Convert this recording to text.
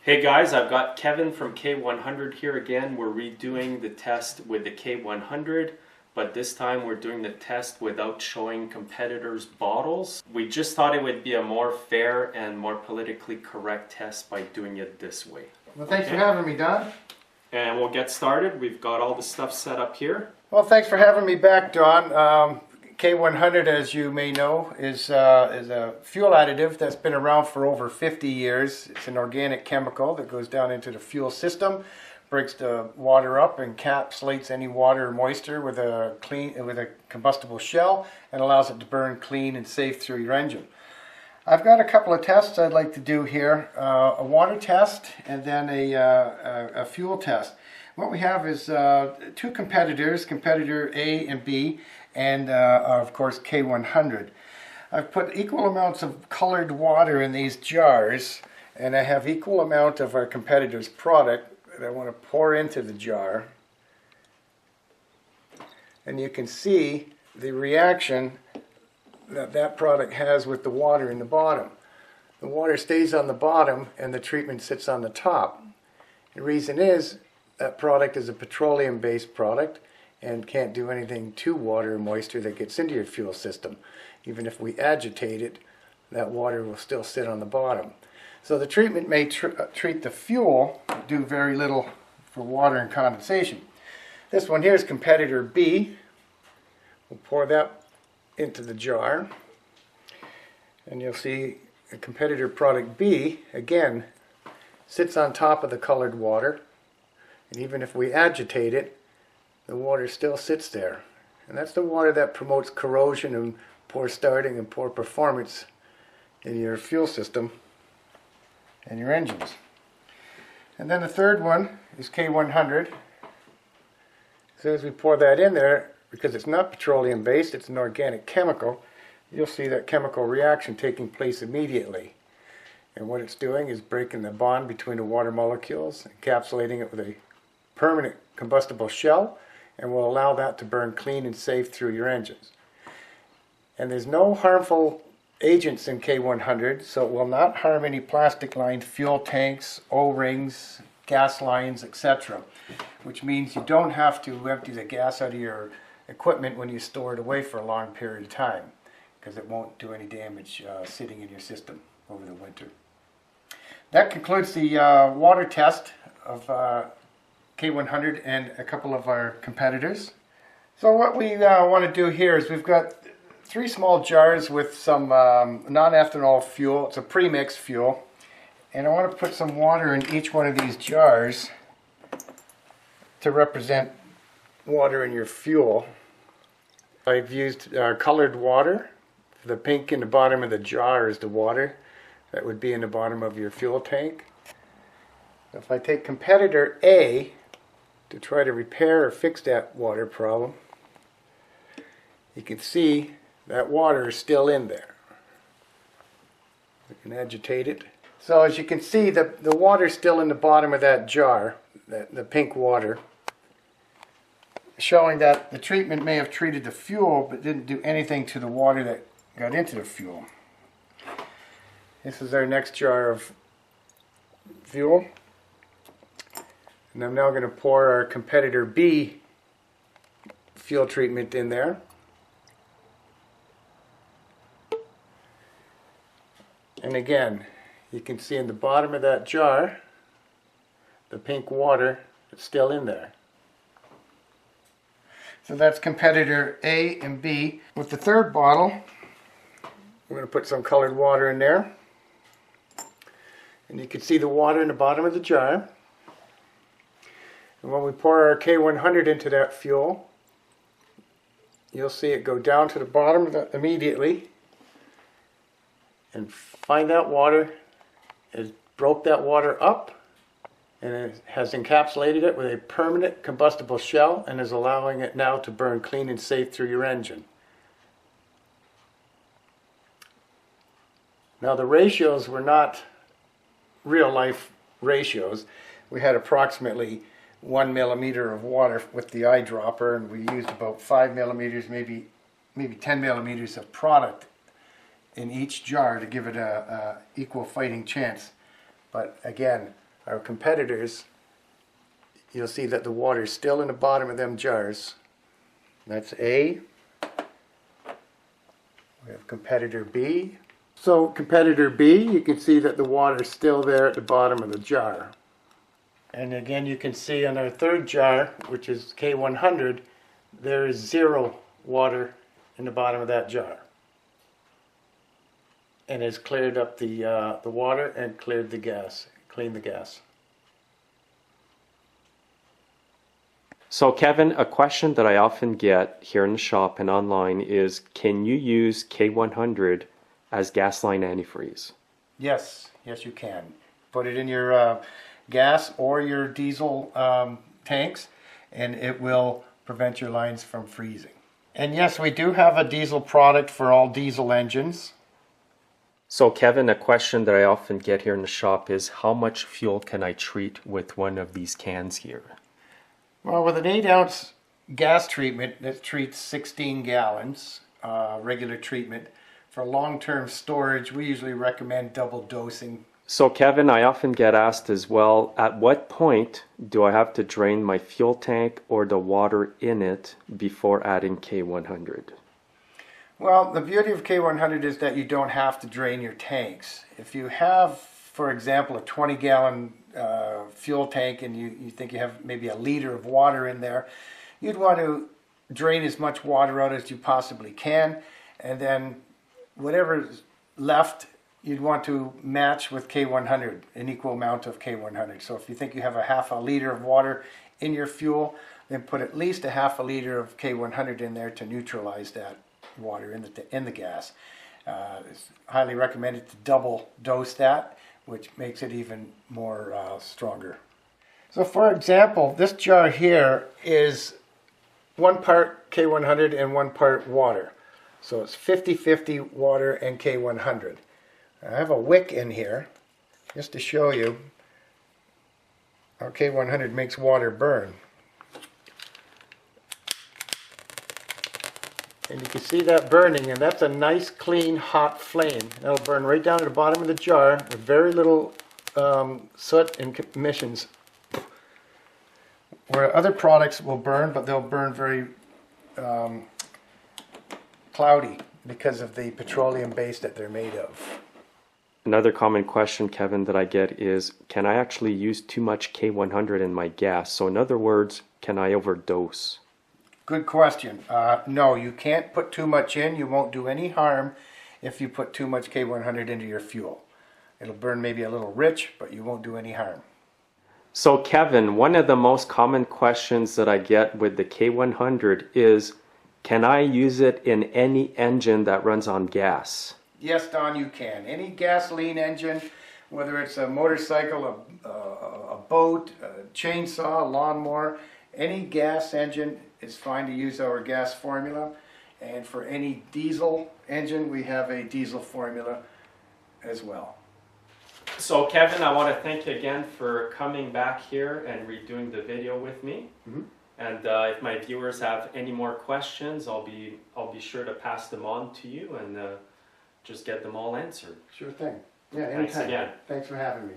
Hey guys, I've got Kevin from K100 here again. We're redoing the test with the K100, but this time we're doing the test without showing competitors' bottles. We just thought it would be a more fair and more politically correct test by doing it this way. Well, thanks for having me, Don. And we'll get started. We've got all the stuff set up here. Well, thanks for having me back, Don. K100, as you may know, is a fuel additive that's been around for over 50 years. It's an organic chemical that goes down into the fuel system, breaks the water up, encapsulates any water or moisture with a combustible shell, and allows it to burn clean and safe through your engine. I've got a couple of tests I'd like to do here, a water test and then a fuel test. What we have is two competitors, competitor A and B, and of course K100. I've put equal amounts of colored water in these jars, and I have equal amount of our competitor's product that I want to pour into the jar. And you can see the reaction that product has with the water in the bottom. The water stays on the bottom and the treatment sits on the top. The reason is that product is a petroleum-based product and can't do anything to water or moisture that gets into your fuel system. Even if we agitate it, that water will still sit on the bottom. So the treatment may treat the fuel, do very little for water and condensation. This one here is competitor B. We'll pour that into the jar, and you'll see a competitor product B, again, sits on top of the colored water, and even if we agitate it, the water still sits there. And that's the water that promotes corrosion and poor starting and poor performance in your fuel system and your engines. And then the third one is K100. As soon as we pour that in there, because it's not petroleum based, it's an organic chemical, you'll see that chemical reaction taking place immediately. And what it's doing is breaking the bond between the water molecules, encapsulating it with a permanent combustible shell, and will allow that to burn clean and safe through your engines. And there's no harmful agents in K100, so it will not harm any plastic lined fuel tanks, O-rings, gas lines, etc. Which means you don't have to empty the gas out of your equipment when you store it away for a long period of time, because it won't do any damage sitting in your system over the winter. That concludes the water test of K100 and a couple of our competitors. So what we want to do here is we've got 3 small jars with some non-ethanol fuel. It's a pre-mixed fuel, and I want to put some water in each one of these jars to represent water in your fuel. I've used colored water. The pink in the bottom of the jar is the water that would be in the bottom of your fuel tank. If I take competitor A to try to repair or fix that water problem, you can see that water is still in there. We can agitate it. So as you can see, the water is still in the bottom of that jar, the pink water, showing that the treatment may have treated the fuel but didn't do anything to the water that got into the fuel. This is our next jar of fuel. And I'm now going to pour our competitor B fuel treatment in there. And again, you can see in the bottom of that jar, the pink water is still in there. So that's competitor A and B. With the third bottle, we're going to put some colored water in there. And you can see the water in the bottom of the jar. And when we pour our K100 into that fuel, you'll see it go down to the bottom of that immediately and find that water. It broke that water up and it has encapsulated it with a permanent combustible shell and is allowing it now to burn clean and safe through your engine. Now the ratios were not real life ratios. We had approximately 1 millimeter of water with the eyedropper, and we used about 5 millimeters, maybe 10 millimeters of product in each jar to give it a equal fighting chance. But again, our competitors, you'll see that the water is still in the bottom of them jars. That's A. We have competitor B. So competitor B, you can see that the water is still there at the bottom of the jar. And again, you can see on our third jar, which is K100, there is 0 water in the bottom of that jar. And it's cleared up the water and cleared the gas, cleaned the gas. So Kevin, a question that I often get here in the shop and online is, can you use K100 as gas line antifreeze? Yes, yes you can. Put it in your gas or your diesel tanks, and it will prevent your lines from freezing. And yes, we do have a diesel product for all diesel engines. So Kevin, a question that I often get here in the shop is, how much fuel can I treat with one of these cans here? Well, with an 8-ounce gas treatment that treats 16 gallons, regular treatment, for long-term storage, we usually recommend double dosing. So Kevin, I often get asked as well, at what point do I have to drain my fuel tank or the water in it before adding K100? Well, the beauty of K100 is that you don't have to drain your tanks. If you have, for example, a 20-gallon fuel tank and you think you have maybe a liter of water in there, you'd want to drain as much water out as you possibly can, and then whatever's left you'd want to match with K100, an equal amount of K100. So if you think you have a half a liter of water in your fuel, then put at least a half a liter of K100 in there to neutralize that water in the gas. It's highly recommended to double dose that, which makes it even more stronger. So for example, this jar here is 1 part K100 and 1 part water. So it's 50-50 water and K100. I have a wick in here just to show you how K100 makes water burn. And you can see that burning, and that's a nice clean hot flame. That'll burn right down to the bottom of the jar with very little soot and emissions. Where other products will burn, but they'll burn very cloudy because of the petroleum base that they're made of. Another common question, Kevin, that I get is, can I actually use too much K100 in my gas? So in other words, can I overdose? Good question. No, you can't put too much in. You won't do any harm if you put too much K100 into your fuel. It'll burn maybe a little rich, but you won't do any harm. So Kevin, one of the most common questions that I get with the K100 is, can I use it in any engine that runs on gas? Yes, Don, you can. Any gasoline engine, whether it's a motorcycle, a boat, a chainsaw, a lawnmower, any gas engine is fine to use our gas formula. And for any diesel engine, we have a diesel formula as well. So Kevin, I want to thank you again for coming back here and redoing the video with me. Mm-hmm. And if my viewers have any more questions, I'll be sure to pass them on to you and just get them all answered. Sure thing. Yeah, anytime. Thanks again. Thanks for having me.